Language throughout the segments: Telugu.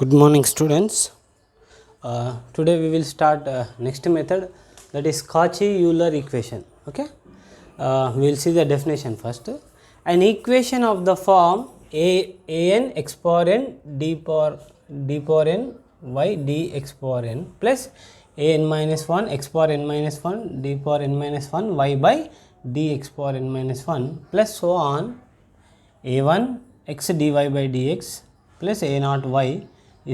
Good morning, students. Today we will start next method, that is Cauchy-Euler equation. Okay, we will see the definition first. An equation of the form an x power n d power n y dx power n plus an minus 1 x power n minus 1 d power n minus 1 y by dx power n minus 1 plus so on a1 x dy by dx plus a naught y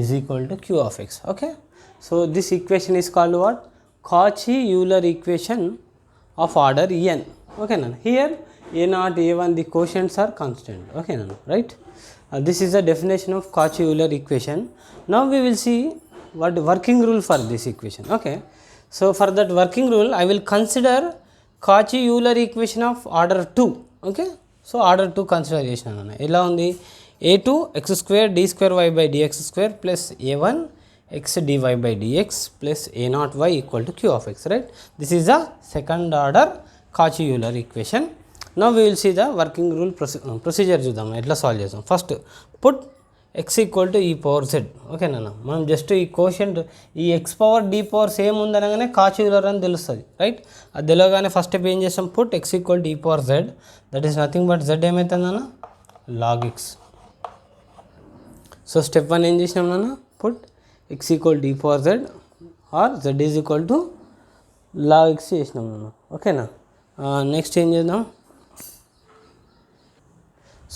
is equal to q of x. Okay, so this equation is called what? Cauchy-Euler equation of order n. Okay, now here a naught, a1, the quotients are constant. Okay, now right, this is the definition of Cauchy-Euler equation. Now we will see what working rule for this equation. Okay, so for that working rule I will consider Cauchy-Euler equation of order 2. Okay, so order 2 consideration anna ela undi a2 x square d square y by dx square plus a1 x dy by dx plus a naught y equal to q of x, right? This is the second order Cauchy-Euler equation. Now we will see the working rule procedure చూద్దాం ఎట్లా సాల్వ్ చేద్దాం. First put x equal to e power z. Okay నాన్న, మనం జస్ట్ ఈ కోషంట్ ఈ x power D power same ఉందనగానే Cauchy-Euler అని తెలుస్తుంది, రైట్? అది తెలియగానే ఫస్ట్ స్టెప్ ఏం చేస్తాం, put x equal to e power z, that is nothing but z ఏమవుతుందన్న log x. సో స్టెప్ 1 ఏం చేసినాం నాన్న, put x equal to e power z or z is equal to log x చేసినాం నాన్న. ఓకేనా, నెక్స్ట్ ఏం చేద్దాం,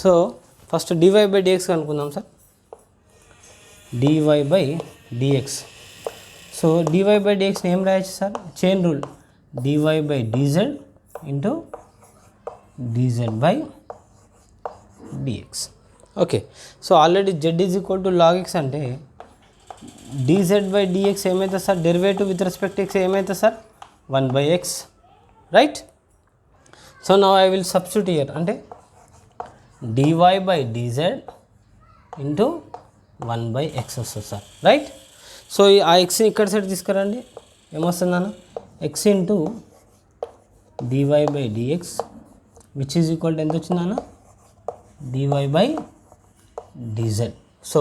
so first dy by dx కనుక్కుందాం sir. dy by dx, so dy by dx ఏం రాయొచ్చు sir, chain rule dy by dz into dz by dx. Okay, so already z is equal to log x అంటే dz బై dx ఏమవుతుంది sir, derivative with respect x ఏమవుతుంది sir, 1 by x, right? So now I will substitute here, అంటే dy by dz into 1 by x వస్తుంది సార్, రైట్? సో ఆ ఎక్స్ని ఇక్కడ సైడ్ తీసుకురండి, ఏమొస్తుంది అన్న, x into dy by dx which is equal to ఎంత వచ్చిందన్న, dy by dz. So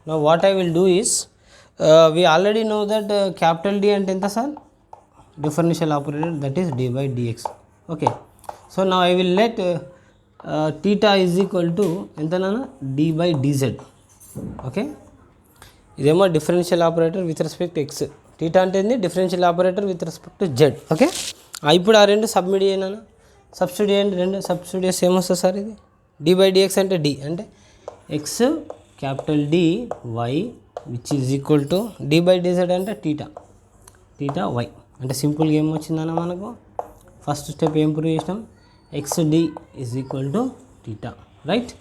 now what I will do is, we already know that capital D అంటే ఎంత sir, differential operator, that is d by dx. okay, so now I will let theta is equal to ఎంత నాన్న, d by dz. ఓకే, ఇదేమో differential operator with respect X, theta అంటే ఏంది, differential operator with respect to Z. Okay, ఇప్పుడు ఆ రెండు సబ్మిట్ చేయనా, సబ్స్టిట్యూట్ చేయండి, రెండు సబ్స్టిట్యూట్ చేస్తే ఏమొస్తుంది సార్, ఇది d by dx అంటే d అంటే x capital D Y which is equal to d by dz అంటే టీటా వై. అంటే సింపుల్గా ఏమొచ్చిందన్న మనకు, ఫస్ట్ స్టెప్ ఏం ప్రూవ్ చేసినాం, x D is equal to theta, right?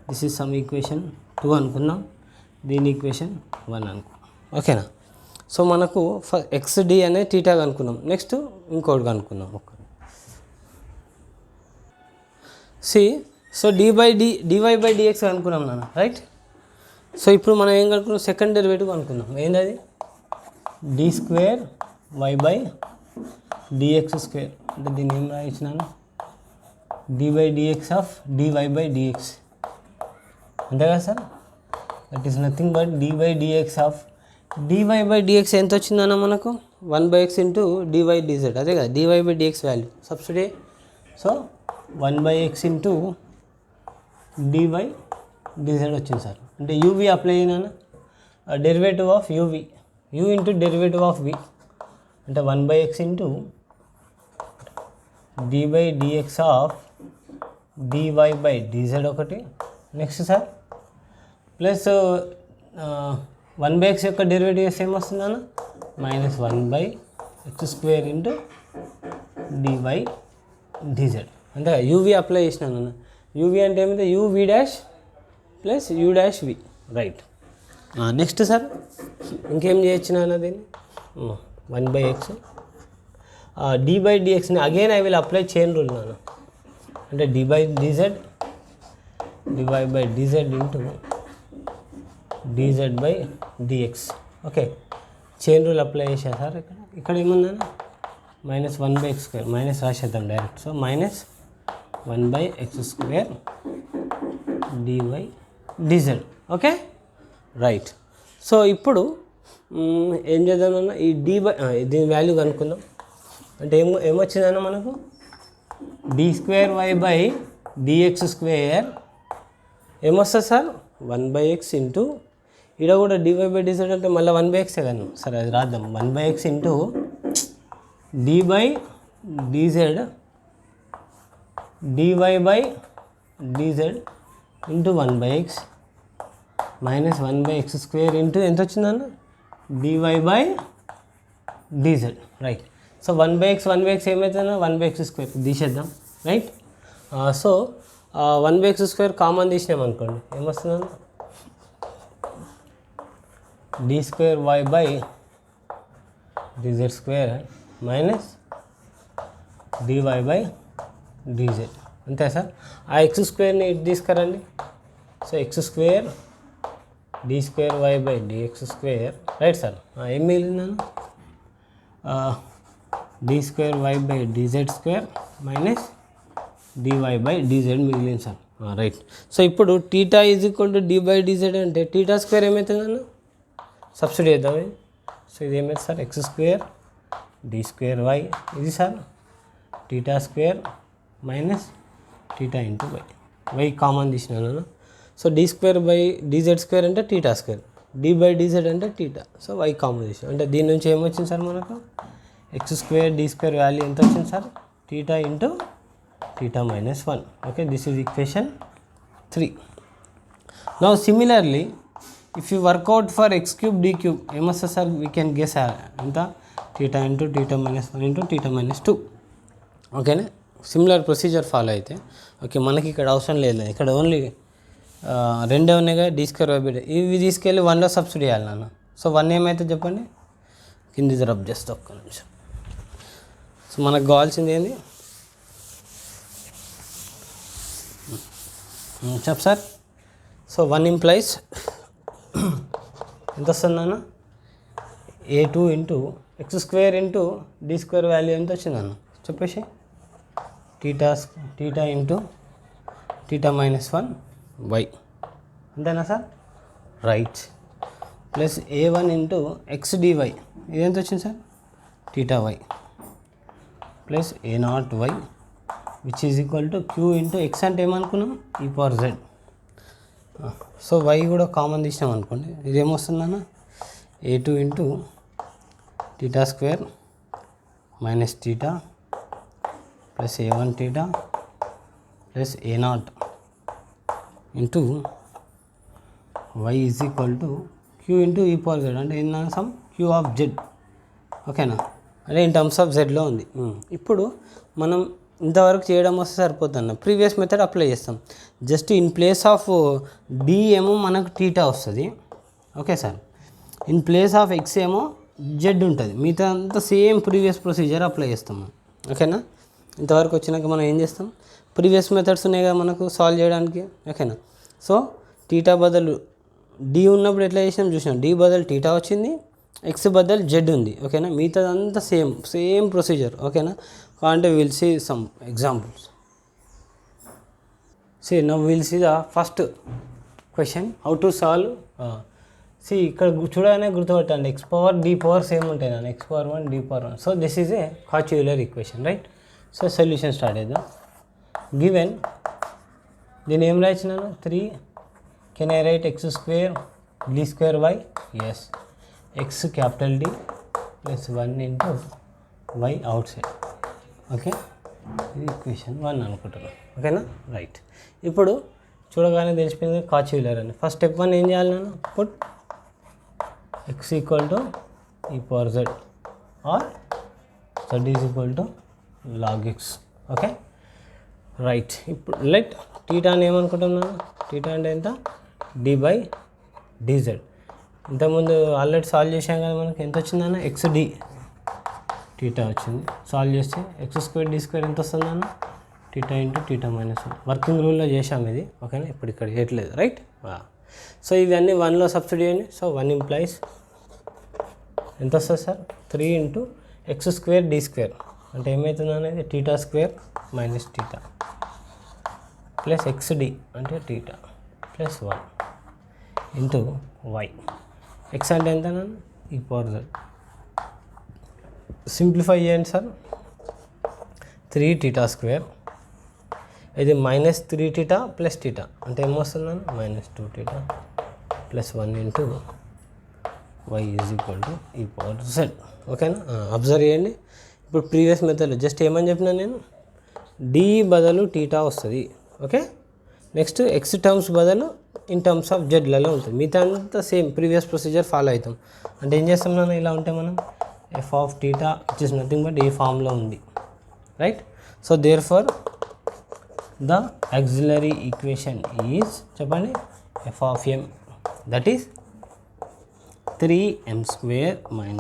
This is some equation 2 అనుకుందాం, దీని ఈక్వేషన్ 1 అనుకో. ఓకేనా, సో మనకు ఎక్స్ డి అనే టీటా కనుక్కున్నాం, నెక్స్ట్ ఇంకోటి కనుక్కుందాం. సి, సో dy బై dx అనుకున్నాం నాన్న, రైట్? సో ఇప్పుడు మనం ఏం కనుక్కున్నాం, సెకండ్ డెరివేటివ్ అనుకుందాం, ఏంది అది, D square Y by dx square, అంటే దీన్ని ఏం రాయించినాను, dy by dx of dy by dx, అంతే కదా sir, that is nothing but dy by dx of dy by dx ఎంత వచ్చిందన్న మనకు, 1 by x into dy dz, అదే కదా dy by dx value substitute. So 1 by x into dy dz వచ్చింది సార్, అంటే uv అప్లై అయినా, derivative of uv, u into derivative of v అంటే 1 by x into dy by dx of dy by dz ఒకటి, next sir plus 1 by x యొక్క డెరివేటివ్ ఏం వస్తుందన్న, minus 1 by x square into dy dz, అంతే uv అప్లై చేసినాను అన్న. uv అంటే ఏమైతే uv dash plus u dash v, right? Next sir ఇంకేం చేయొచ్చు నాన్న, దీన్ని 1 బై x d బై dxని again I will apply chain rule నాన్న, అంటే dy by dz into dz by dx. Okay, chain rule apply చేసా సార్. ఇక్కడ ఏముందన్న, minus 1 by x square, minus రాసేద్దాం direct. So minus 1 by x square dy dz. Okay, right. So ఇప్పుడు ఏం చేద్దామన్నా ఈ దీని వాల్యూ కనుక్కుందాం. అంటే ఏమొచ్చిందన్న మనకు d²y/dx² ఏమొస్తుంది సార్ 1/x ఇంటూ ఇక్కడ కూడా dy/dz అంటే మళ్ళీ 1/x కదా. సరే అది రాద్దాం. 1/x into d/dz dy/dz into 1/x minus 1/x² into ఎంత వచ్చిందన్న dy/dz. Right. So 1/x ఏమవుతుందన్న 1/x² తీసేద్దాం. రైట్. సో 1/x² కామన్ తీసినాం అనుకోండి ఏమొస్తుందన్న d²y/dz² మైనస్ dy/dz. అంతే సార్. ఆ x²ని ఇటు తీసుకురండి. So x² d²y/dx². Right sir. ఏం మిగిలిందన్న d²y/dz² మైనస్ dy/dz మిగిలింది సార్. రైట్. సో ఇప్పుడు θ d/dz అంటే θ² ఏమవుతుందన్న సబ్స్టిట్యూట్ చేద్దాం. సో ఇది ఏమైంది సార్ x² d²y ఇది sir θ² minus θ into y common తీసినాను. సో d²/dz² అంటే θ², d/dz అంటే θ. సో y కామన్ తీసినాం అంటే దీని నుంచి ఏమొచ్చింది సార్ మనకు x² d² వాల్యూ ఎంత వచ్చింది sir θ into θ-1. Okay, this is equation 3. Now similarly if you work out for x³ d³ ఏమొస్తుంది సార్ వీ కెన్ గెస్ ఎంత θ ఇంటూ θ-1 ఇంటూ θ-2. ఓకేనా. సిమిలర్ ప్రొసీజర్ ఫాలో అయితే ఓకే. మనకి ఇక్కడ అవసరం లేదు, ఇక్కడ ఓన్లీ రెండే ఉన్నాయి కదా d²y/d. ఇవి తీసుకెళ్ళి 1లో సబ్స్టిట్యూట్ చేయాలి నాన్న. సో 1 ఏమైతే చెప్పండి కింది రబ్ చేస్తే ఒక్క నిమిషం. సో మనకు కావాల్సింది ఏంది చెప్ సార్. సో 1 ఇంప్లైస్ ఎంత వస్తుంది నాన్న a2 into x² into d² value ఎంత వచ్చింది అన్న చెప్పేసి θ ఇంటూ θ-1 y అంతేనా sir. Right. Plus a1 into x dy ఇది ఎంత వచ్చింది sir θy plus a0y which is equal to q into x అంటే ఏమనుకున్నాం e⁻z. సో y కూడా కామన్ తీసినాం అనుకోండి ఇది ఏమొస్తుందన్న a2 into θ² minus θ plus a1 θ plus a0 into y is equal to q into e⁻z అంటే ఏంటన్నా సమ్ q ఆఫ్ z. ఓకేనా, అంటే ఇన్ టర్మ్స్ ఆఫ్ జెడ్లో ఉంది. ఇప్పుడు మనం ఇంతవరకు చేయడం వస్తే సరిపోతుంది. ప్రీవియస్ మెథడ్ అప్లై చేస్తాం. Just in place of D ఏమో మనకు θ వస్తుంది. Okay sir. In place of x ఏమో జెడ్ ఉంటుంది. మిగతా అంతా సేమ్ ప్రీవియస్ ప్రొసీజర్ అప్లై చేస్తాం. ఓకేనా. ఇంతవరకు వచ్చినాక మనం ఏం చేస్తాం ప్రీవియస్ మెథడ్స్ ఉన్నాయి కదా మనకు సాల్వ్ చేయడానికి. ఓకేనా. సో θ బదులు డి ఉన్నప్పుడు ఎట్లా చేసినాం చూసినాం. డి బదులు θ వచ్చింది, ఎక్స్ బదులు జెడ్ ఉంది. ఓకేనా. మిగతాదంతా సేమ్ ప్రొసీజర్. ఓకేనా. అంటే will see some examples. Now will see the first question how to solve. ఇక్కడ చూడగానే గుర్తుపట్టండి x⁻d⁻ సేమ్ ఉంటాయి నాన్న x⁻1 d⁻1. So this is a Cauchy Euler equation. Right. So solution start చేద్దాం. గివెన్ దీన్ని ఏం రాయించినాను 3 can I write x² d²y. Yes. x capital D plus 1 into y outside. Okay, ఇది ఈక్వేషన్ 1 అనుకుంటున్నాను. ఓకేనా. రైట్. ఇప్పుడు చూడగానే తెలిసిపోయింది కాచ్యులర్ అని. ఫస్ట్ స్టెప్ 1 ఏం చేయాలి నేను put x equal to e⁻z or z is equal to log x. Okay. Right. ఇప్పుడు లెట్ θని ఏమనుకుంటున్నాను θ అంటే ఎంత d/dz. ఇంతకుముందు ఆల్రెడీ సాల్వ్ చేసాం కదా మనకి ఎంత వచ్చిందన్న xd θ వచ్చింది. సాల్వ్ చేస్తే x² d² ఎంత వస్తుందన్న θ ఇంటూ θ-1. వర్కింగ్ రూల్లో చేసాం ఇది. ఓకేనా. ఇప్పుడు ఇక్కడ చేయట్లేదు. రైట్. సో ఇవన్నీ 1లో సబ్స్టిట్యూట్ చేయండి. సో 1 ఇంప్లైస్ ఎంత వస్తుంది సార్ 3 ఇంటూ x² d² అంటే ఏమవుతుంది అనేది θ² మైనస్ θ ప్లస్ xd అంటే θ ప్లస్ 1 ఇంటూ y ఎక్స్ అంటే ఎంత ఈ పవర్ జెడ్. సింప్లిఫై చేయండి సార్. 3 θ² ఇది -3 θ ప్లస్ θ అంటే ఏమొస్తుందని -2 θ plus 1 into y is equal to e power z. ఓకేనా? అబ్జర్వ్ చేయండి. ఇప్పుడు ప్రీవియస్ మెథడ్లో జస్ట్ ఏమని చెప్పినా నేను d బదులు θ వస్తుంది. ఓకే, నెక్స్ట్ ఎక్స్ టర్మ్స్ బదులు ఇన్ టర్మ్స్ ఆఫ్ జెడ్లలో ఉంటుంది. మిగతా అంతా సేమ్ ప్రీవియస్ ప్రొసీజర్ ఫాలో అవుతాం. అంటే ఏం చేస్తాం నాన్న, ఇలా ఉంటే మనం f of θ which is nothing but a ఫామ్లో ఉంది, right? So therefore the auxiliary equation is చెప్పండి f of m that is 3m²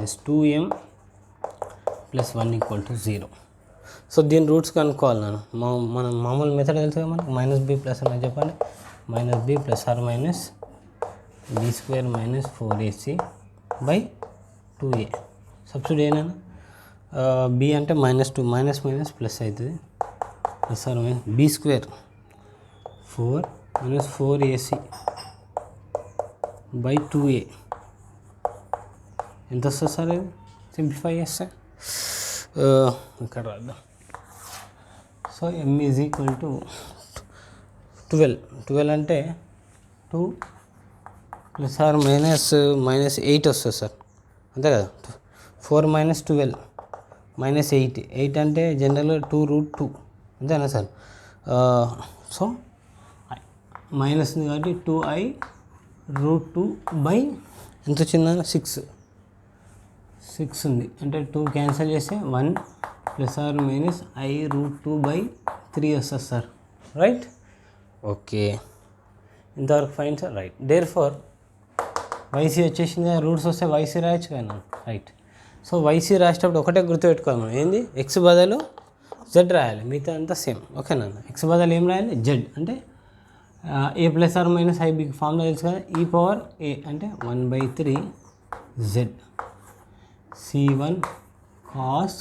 - 2m plus 1 equal to 0. So దీని రూట్స్ కనుక్కోవాలి నాన్న. మనం మామూలు మెథడ్ తెలుసు కదా మనకు, -b ప్లస్ అని చెప్పండి, -b plus or minus b² - 4ac by 2a. Substitute ఏనా, b అంటే -2 మైనస్ మైనస్ ప్లస్ అవుతుంది, plus or minus b² 4 - 4ac by 2a ఎంత వస్తుంది సార్? ఇది సింప్లిఫై చేస్తే ఇక్కడ రాద్దాం. So m is equal to 12 అంటే 2 ప్లస్ ఆర్ మైనస్ -8 వస్తుంది సార్, అంతే కదా? 4 - 12 -8 8 అంటే జనరల్గా 2√2 అంతేనా సార్? సో మైనస్ ఉంది కాబట్టి 2i√2 బై ఎంత వచ్చిందన్న 6 ఉంది. అంటే 2 క్యాన్సిల్ చేస్తే 1 plus or minus i√2 by 3 వస్తుంది సార్, రైట్? ఓకే, ఇంతవరకు fine sir, right. Therefore yc వచ్చేసింది, రూట్స్ వస్తే వైసీ రాయొచ్చు కదా, రైట్? సో వైసీ రాసేటప్పుడు ఒకటే గుర్తుపెట్టుకోవాలి మనం, ఏంది ఎక్స్ బదులు జెడ్ రాయాలి, మిగతా అంతా సేమ్. ఓకేనా? ఎక్స్ బదులు ఏం రాయాలి? జెడ్. అంటే a plus or minus i big ఫామ్లో తెలుసు కదా, ఈ పవర్ a అంటే 1/3 z c1 cos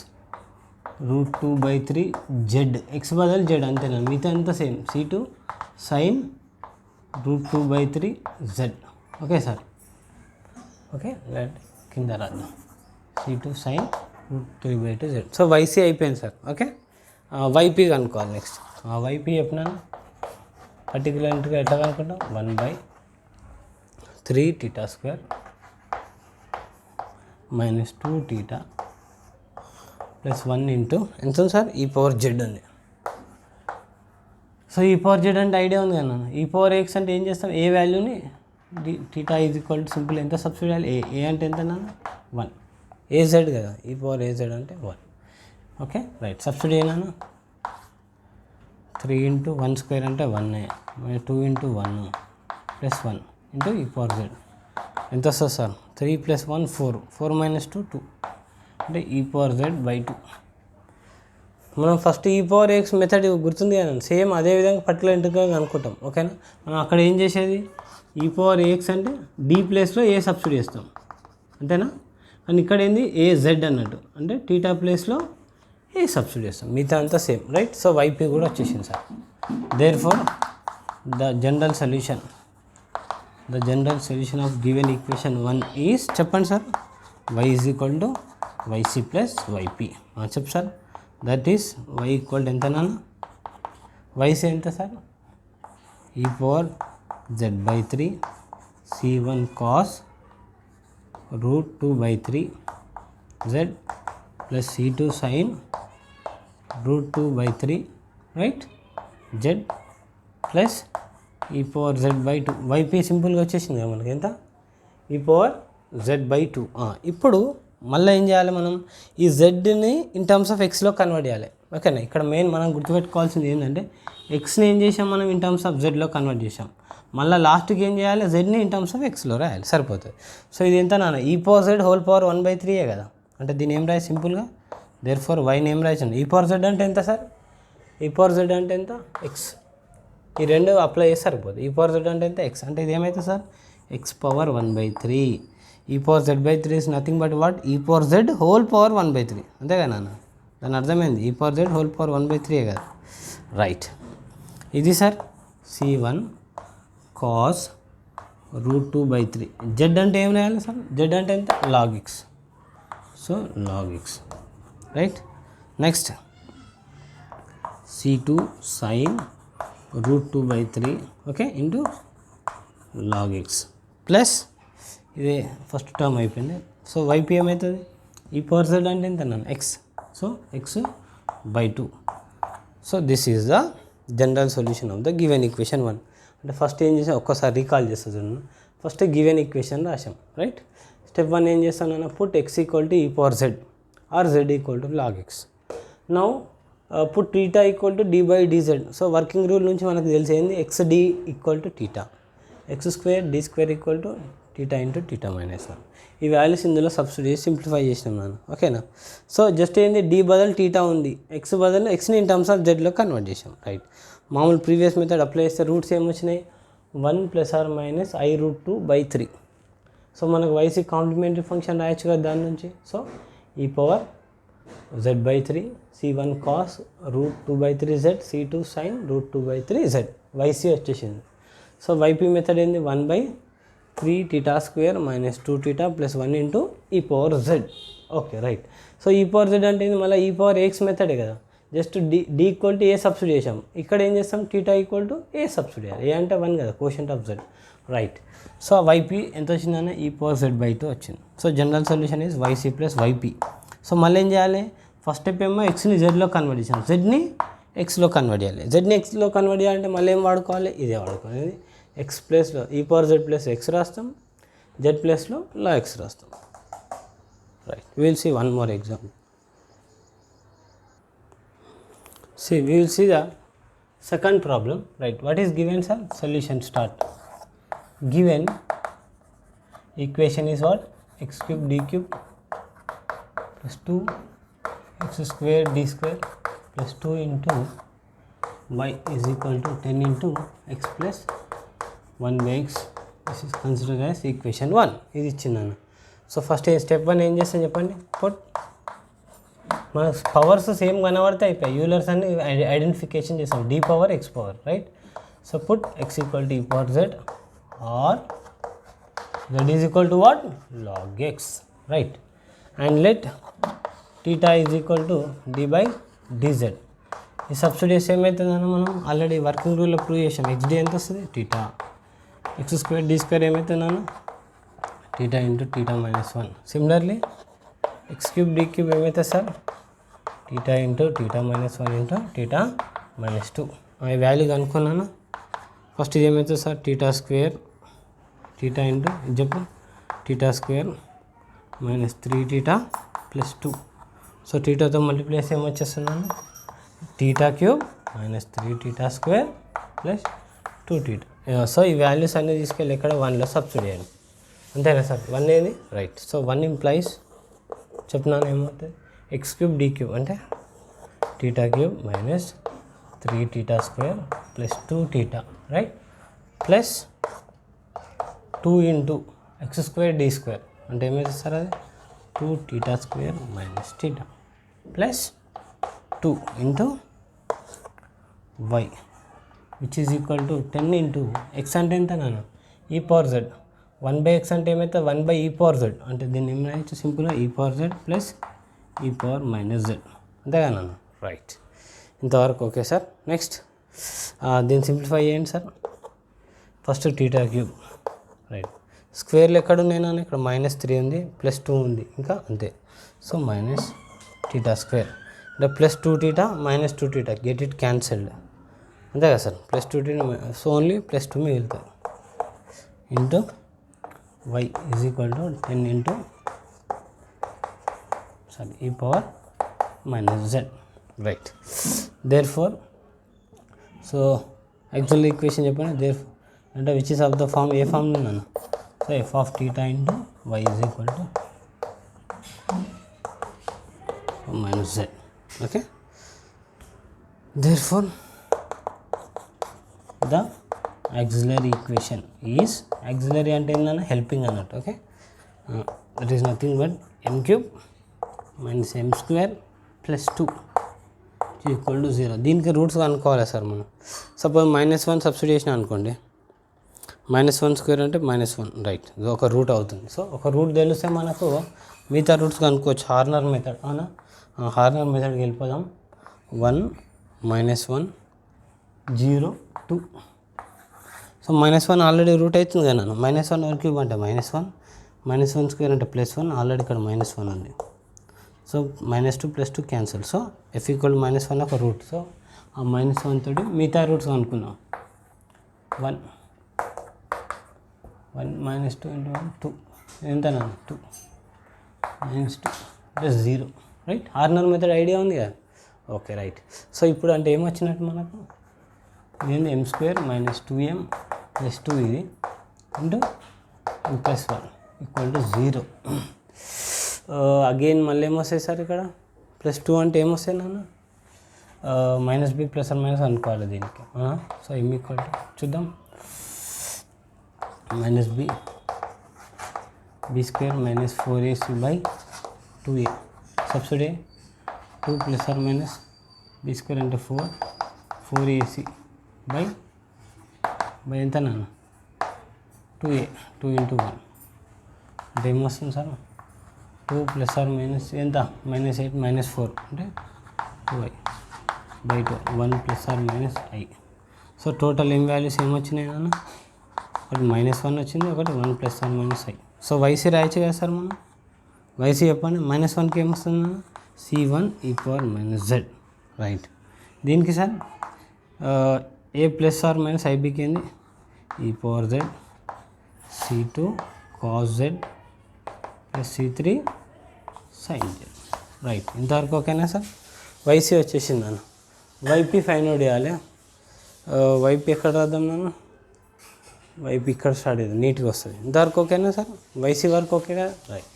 √2/3 z. X బదులు జెడ్ అంతేనా, మిగతా అంతా same. c2 sin √2/3 z. Okay sir, okay right, కింద రాద్దాం c2 sin √3/2 z. So YC అయిపోయింది సార్. ఓకే, వైపీ కనుక్కోవాలి. నెక్స్ట్ వైపీ చెప్పినాను పర్టికులర్గా ఎట్లా కనుక్కుంటాం, 1/3 θ² - 2 θ ప్లస్ 1 ఇంటూ ఎంత ఉంది సార్, ఈ పవర్ జెడ్ ఉంది. సో ఈ పవర్ జెడ్ అంటే ఐడియా ఉంది కదా, ఈ పవర్ ఎక్స్ అంటే ఏం చేస్తాం, ఏ వాల్యూని θ ఈజ్ ఈక్వల్ టు సింపుల్ ఎంత సబ్స్టిట్యూట్ చేయాలి, ఏ అంటే ఎంత నాన్న 1, az కదా, ఈ పవర్ az అంటే 1. ఓకే రైట్, సబ్స్టిట్యూట్ అయినా 3 × 1² అంటే 1, 2 × 1 plus 1 into e power Z ఎంత వస్తుంది సార్, 3 + 1 4, 4 - 2 2 అంటే ఈ పవర్ జెడ్ బై 2. మనం ఫస్ట్ ఈ పవర్ ఎక్స్ మెథడ్ గుర్తుంది కదా, సేమ్ అదే విధంగా పర్టికులర్ ఇంటిగ్రల్ అనుకుంటాం. ఓకేనా? మనం అక్కడ ఏం చేసేది, ఈ పవర్ ఎక్స్ అంటే డి ప్లేస్లో ఏ సబ్స్టిట్యూట్ చేస్తాం, అంతేనా? అండ్ ఇక్కడ ఏంది az అన్నట్టు, అంటే θ ప్లేస్లో ఏ సబ్స్టిట్యూట్ చేస్తాం, మిగతా అంతా సేమ్, రైట్? సో వైపీ కూడా వచ్చేసింది sir. Therefore the general solution of given equation 1 is చెప్పండి sir, y is equal to yc plus yp. చెప్పు sir, that is y equal to ఎంత నాన్న, yc ఎంత sir, e power z/3 c1 cos √2/3 z plus c2 sin √2/3 right z plus e power z/2. Yp సింపుల్గా వచ్చేసింది కదా మనకి, ఎంత, ఈ పవర్ z/2. ఇప్పుడు మళ్ళీ ఏం చేయాలి, మనం ఈ జెడ్ని ఇన్ టర్మ్స్ ఆఫ్ ఎక్స్లో కన్వర్ట్ చేయాలి. ఓకేనా? ఇక్కడ మెయిన్ మనం గుర్తుపెట్టుకోవాల్సింది ఏంటంటే, ఎక్స్ని ఏం చేసాం మనం ఇన్ టర్మ్స్ ఆఫ్ జెడ్లో కన్వర్ట్ చేసాం, మళ్ళీ లాస్ట్కి ఏం చేయాలి, జెడ్ని ఇన్ టర్మ్స్ ఆఫ్ ఎక్స్లో రాయాలి, సరిపోతుంది. సో ఇది ఎంత నాన్న, ఈ పవర్ జెడ్ హోల్ పవర్ 1/3 కదా, అంటే దీన్ని ఏం రాయి సింపుల్గా, దేర్ ఫోర్ వైని ఏం రాయచ్చండి, ఈ పవర్ జెడ్ అంటే ఎంత సార్, ఈ పవర్ జెడ్ అంటే ఎంత, ఎక్స్. ఈ రెండు అప్లై చేసి సరిపోతుంది. ఈ పవర్ జెడ్ అంటే ఎంత, ఎక్స్. అంటే ఇది ఏమవుతుంది సార్, ఎక్స్ పవర్ 1/3. ఈ power z/3 is nothing but what, ఈ పవర్ జెడ్ హోల్ పవర్ 1/3, అంతే కదా నాన్న? దాని అర్థమైంది, ఈ పవర్ జెడ్ హోల్ పవర్ 1/3 కదా, రైట్? ఇది సార్ c1 cos √2/3. జెడ్ అంటే ఏం రాయాలి సార్? జెడ్ అంటే ఎంత? log x. So log x, right. Next C2 sin √2/3 okay into log x plus ఇదే ఫస్ట్ టర్మ్ అయిపోయింది. సో వైపీ ఏమవుతుంది? ఈ పవర్ జెడ్ అంటే ఎంత నన్ను x, so x/2. So this is the general solution of the given equation 1. అంటే ఫస్ట్ ఏం చేసాం ఒక్కసారి రీకాల్ చేస్తా చూడండి. ఫస్ట్ గివెన్ ఈక్వేషన్ రాసాం, రైట్. స్టెప్ 1 ఏం చేస్తాను? Put x equal to e power z or z equal to log x. Now put θ equal to d/dz. So working rule నుంచి మనకు తెలిసేది xd equal to θ, x² d² equal to θ into θ minus 1. ఈ వాల్యూస్ ఇందులో సబ్స్టిట్యూట్ సింప్లిఫై చేసినాం నేను, ఓకేనా. సో జస్ట్ ఏంది d బదులు θ ఉంది, x బదులు xని ఇన్ టర్మ్స్ ఆఫ్ zలో కన్వర్ట్ చేసాం, రైట్. మామూలు ప్రీవియస్ మెథడ్ అప్లై చేస్తే రూట్స్ ఏమొచ్చినాయి? 1 ± i√2/3. సో మనకు yc కాంప్లిమెంటరీ ఫంక్షన్ రాయొచ్చు కదా దాని నుంచి. సో ఈ power z/3 c1 cos √2/3z c2 sin √2/3z yc వచ్చేసింది. సో yp మెథడ్ ఏంది? 1/3θ² - 2θ + 1 into e power z. Okay, right. So ఈ పవర్ z అంటే ఏంది? మళ్ళీ ఈ పవర్ x మెథడే కదా, just d equal to A substitute చేసాం. ఇక్కడ ఏం చేస్తాం? θ ఈక్వల్ టు ఏ సబ్స్టిట్యూట్ చేయాలి. ఏ అంటే 1 కదా, quotient of z, right. So yp ఎంత వచ్చిందన్న? e పవర్ z/2 వచ్చింది. So general solution is yc + yp. So మళ్ళీ ఏం చేయాలి? ఫస్ట్ స్టెప్ ఏమో xని zలో కన్వర్ట్ చేసాం, zని xలో కన్వర్ట్ చేయాలి. zని xలో కన్వర్ట్ చేయాలంటే మళ్ళీ ఏం వాడుకోవాలి? ఇదే వాడుకోవాలి. x ప్లేస్లో e power z plus x రాస్తాం, z ప్లేస్లో log x రాస్తాం, right. we will see one more example. See, we will see the second problem, right. What is given, sir? Solution start. Given equation is what? x³ d³ plus 2 x² d² plus 2 into y is equal to 10 into x plus 1/x. This is considered as equation 1. ఇది ఇచ్చిందన్న. సో ఫస్ట్ స్టెప్ 1 ఏం చేస్తాను చెప్పండి? పుట్ మన పవర్స్ సేమ్ కనబడితే అయిపోయాయి, యూలర్స్ అన్ని ఐడెంటిఫికేషన్ చేస్తాం, d power x power, right. So put x equal to e power z or z is equal to what? log x, right. And let θ is equal to d/dz. ఈ సబ్స్టిట్యూట్ ఏమవుతుందన్న? మనం ఆల్రెడీ వర్కింగ్ రూల్లో ప్రూవ్ చేసాం. xd ఎంత వస్తుంది? θ. x² d² ఏమవుతుందన్న? θ into θ minus 1. Similarly x³ d³ ఏమవుతుంది sir? θ into θ minus 1 into θ minus 2. ఈ వాల్యూ కనుక్కున్నాను. ఫస్ట్ ఇది ఏమవుతుంది సార్? θ² θ ఇంటూ చెప్పు θ² మైనస్ 3θ ప్లస్ 2. సో θతో మల్టిప్లై చేస్తే ఏమొచ్చేస్తున్నాను? θ³ మైనస్ 3θ² ప్లస్ 2θ. సో ఈ వాల్యూస్ అన్నీ తీసుకెళ్ళి ఇక్కడ 1లో సబ్స్టిట్యూట్ చేయండి, అంతేనా సార్? 1 ఏది? రైట్. సో 1 ఇంప్లైస్ చెప్తున్నాను ఏమవుతుంది? x³ d³ అంటే θ³ minus 3θ² plus 2θ, right, plus 2 into x² d² అంటే ఏమవుతుంది సార్? అది 2θ² minus θ plus 2 into y which is equal to 10 into x అంటే ఎంత నాన్న? e power z. 1/x అంటే ఏమైతే? 1/e power z. అంటే దీన్ని ఏం రాయొచ్చు? సింపుల్గా e power z plus e power minus z, అంతేగా నాన్న, రైట్. ఇంతవరకు ఓకే సార్. నెక్స్ట్ దీన్ని సింప్లిఫై చేయండి సార్. First θ³, right. స్క్వేర్లు ఎక్కడ ఉన్నాయి నాన్న? ఇక్కడ -3 ఉంది, ప్లస్ 2 ఉంది, ఇంకా అంతే. సో మైనస్ θ² అంటే plus 2θ minus 2θ, get it cancelled, అంతే కదా sir? Plus 2θ, so only plus 2 మిగులుతుంది into y is equal to 10 into e power minus z, right. Therefore, so actual equation చెప్పండి. దేర్ అంటే which is of the form, ఏ ఫామ్లో ఉన్నాను? So f of θ into y is equal to minus z, okay. Therefore the auxiliary equation is, auxiliary అంటే ఏంటన్నా? హెల్పింగ్ అన్నట్టు, okay. That is nothing but m³ minus m² plus 2 equal to 0. దీనికి రూట్స్ కనుక్కోవాలి సార్ మనం. సపోజ్ -1 సబ్స్టిట్యూషన్ అనుకోండి, -1 స్క్వేర్ అంటే -1 రైట్, ఇది ఒక రూట్ అవుతుంది. సో ఒక రూట్ తెలిస్తే మనకు మిగతా రూట్స్ కనుక్కోవచ్చు. హార్నర్ మెథడ్ అవునా, హార్నర్ మెథడ్కి వెళ్ళిపోదాం. 1 -1 0 2. సో -1 ఆల్రెడీ రూట్ అవుతుంది కదా నాన్న. -1 క్యూబ్ అంటే -1, -1 స్క్వేర్ అంటే +1, ఆల్రెడీ ఇక్కడ -1 ఉంది. So -2 +2 cancel. సో f = -1 ఒక రూట్. సో ఆ -1 తోటి మిగతా రూట్స్ అనుకున్నాం. 1 -2 × 1 2 ఎంత నాన్న 2 -2 + 0 రైట్. హార్నర్ మెథడ్ ఐడియా ఉంది కదా. Okay right. సో ఇప్పుడు అంటే ఏమొచ్చినట్టు మనకు ఇదేంటి m² - 2m + 2 ఇది ఇంటూ m + 1 = 0. అగైన్ మళ్ళీ ఏమొస్తాయి సార్ ఇక్కడ +2 అంటే ఏమొస్తాయి నాన్న, -b ± అనుకోవాలి దీనికి. సో m = చూద్దాం -b b² - 4ac/2a subsidy 2 ± b² అంటే 4 4ac బై ఎంత నాన్న 2a 2 × 1 అంటే ఏమొస్తుంది సార్ 2 ± ఎంత -8 -4 అంటే 2i by 2 1 ± i. So total m values ఏమొచ్చినాయి నాన్న, ఒకటి -1 వచ్చింది, ఒకటి 1 ± i. సో yc రాయచ్చు కదా సార్ మనం. yc చెప్పండి. -1కి ఏమొస్తుంది నాన్న c1e⁻ z రైట్. దీనికి సార్ a ± ibకి ఏంది e⁻z c2 cos z + c3 sin z right. ఇంతవరకు ఓకేనా సార్. yc వచ్చేసింది నాన్న. yp ఫైండ్ అవుట్ చేయాలి. yp ఎక్కడ రాద్దాం నాన్న, yp ఇక్కడ స్టార్ట్ అయ్యింది, నీట్గా వస్తుంది. ఇంతవరకు ఓకేనా సార్. yc వరకు ఓకే కదా రైట్.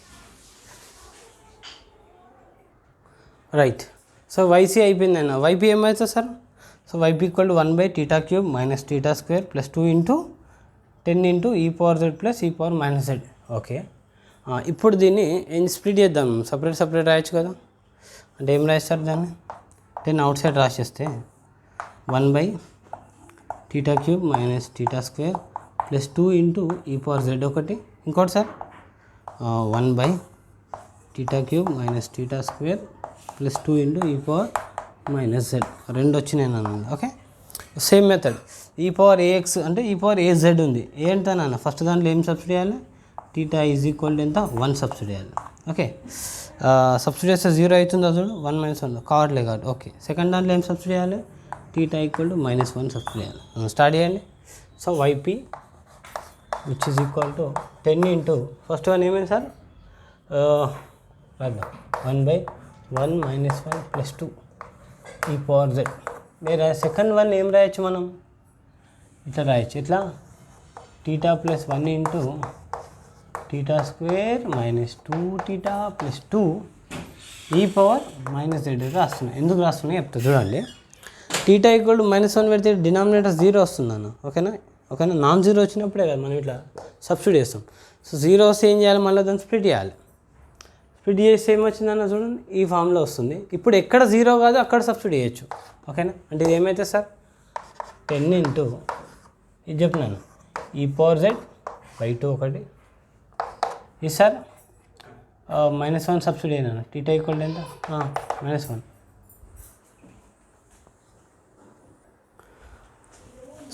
రైట్. సో yc అయిపోయింది అన్న. yp ఏమవుతుంది sir. So yp = 1/θ³ - θ² + 2 × 10 × e⁻z + e⁻ z. Okay. ఇప్పుడు దీన్ని ఏం స్ప్లిట్ చేద్దాం, సపరేట్ రాయొచ్చు కదా. అంటే ఏం రాస్తారు దాన్ని 10 అవుట్ సైడ్ రాసేస్తే 1/θ³ - θ² + 2 × e⁻z ఒకటి, ఇంకోటి సార్ 1/θ³ - θ² + 2 × e⁻z రెండు వచ్చినాయి నాన్న. ఓకే. సేమ్ మెథడ్ e⁻ax అంటే e⁻az ఉంది. ఏ అంటే నాన్న ఫస్ట్ దాంట్లో ఏం సబ్స్టిట్యూట్ చేయాలి, θ ఎంత 1 సబ్స్టిట్యూట్ చేయాలి. ఓకే. సబ్స్టిట్యూట్ చేస్తే 0 అవుతుంది చూడు, 1 - 1 కావట్లేదు కాబట్టి. ఓకే. సెకండ్ దాంట్లో ఏం సబ్స్టిట్యూట్ చేయాలి, θ = -1 సబ్స్టిట్యూట్ చేయాలి. స్టార్ట్ చేయండి. So yp which is equal to 10 × first one ఏమైంది సార్ రాద్దాం 1/1 - 1 + 2 e⁻z. మీరు సెకండ్ వన్ ఏం రాయొచ్చు మనం, ఇట్లా రాయొచ్చు. ఇట్లా θ + 1 × θ² - 2θ + 2 e⁻z రాస్తున్నాయి. ఎందుకు రాస్తున్నాయి చెప్తా చూడండి. θ = -1 పెడితే డినామినేటర్ 0 వస్తుంది అన్న. ఓకేనా. నాన్ జీరో వచ్చినప్పుడే కదా మనం ఇట్లా సబ్స్టిట్యూట్ చేస్తాం. సో 0 వస్తే ఏం చేయాలి, మళ్ళీ దాన్ని స్ప్లిట్ చేయాలి. స్ప్లిట్ చేస్తే ఏమొచ్చిందన్న చూడండి, ఈ ఫామ్లో వస్తుంది. ఇప్పుడు ఎక్కడ 0 కాదు అక్కడ సబ్స్టిట్యూట్ చేయొచ్చు. ఓకేనా. అంటే ఇది ఏమైతే సార్ 10 × ఇది చెప్పినాను e⁻z/2 ఒకటి, ఇది సార్ -1 సబ్స్టిట్యూట్ అయినాను. θ = ఎంత -1.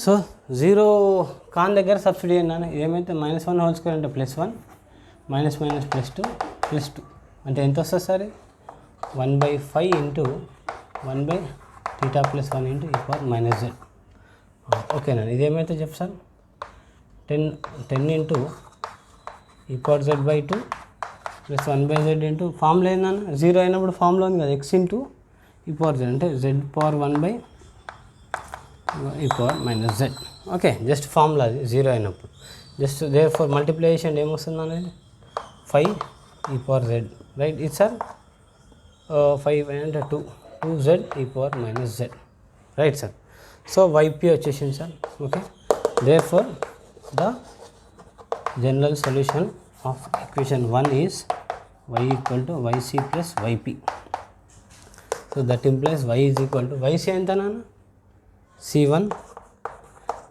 సో 0 కాన్ దగ్గర సబ్స్టిట్యూట్ అయినాను. ఏమైతే -1² అంటే +1 --- +2 +2 అంటే ఎంత వస్తుంది సార్ 1/5 × 1/θ + 1 × e⁻z. ఓకేనా. ఇదేమైతే చెప్పు సార్ 10 × e⁻z/2 + 1/z ఫామ్లో ఏందన్న 0 అయినప్పుడు ఫామ్లో ఉంది కదా x × e⁻z అంటే z⁻1/e⁻z. ఓకే. జస్ట్ ఫార్ములా అది 0 అయినప్పుడు. జస్ట్ దేర్ ఫర్ మల్టిప్లికేషన్ ఏమొస్తుంది అనేది 5 e⁻z రైట్. ఇది సార్ 5 అంటే 2z e⁻z right sir. So yp వచ్చేసింది sir. Okay. Therefore the general solution of equation 1 is y = yc + yp. So that implies y = yc ఎంత నాన్న c1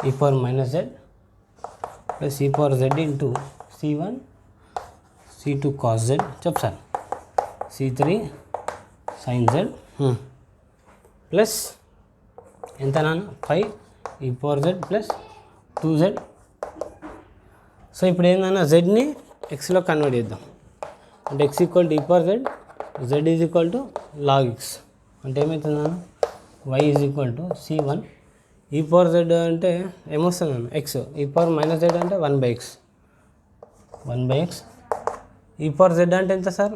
e⁻z plus e power z into C1 C2 cos z చెప్పు sir C3 sine z plus ఎంత నాన్న 5 ఈ power Z plus 2z. So ఇప్పుడు ఏందన్నా జెడ్ని ఎక్స్లో కన్వర్ట్ చేద్దాం. అంటే x equal to e power Z, z is equal to log x. అంటే ఏమవుతుందన్న y is equal to C1 e power Z అంటే ఏమొస్తుందన్న x, e power minus Z అంటే 1/x, 1/x. E power Z అంటే ఎంత సార్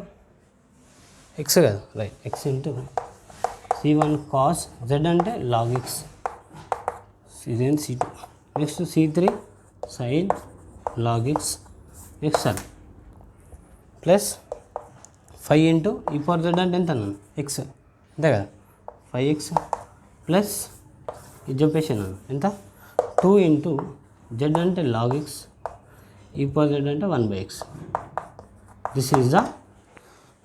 x కదా, right, x into C1 cos Z అంటే లాగ్ x, ఇదేం C2. Next C3 sine log x. Next sir plus 5 into e power Z అంటే ఎంత అన్న x, అంతే కదా, 5x ప్లస్ ఇది చెప్పేసాను ఎంత 2 ఇంటూ జెడ్ అంటే log x, e power Z అంటే 1/x. This is the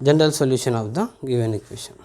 general solution of the given equation.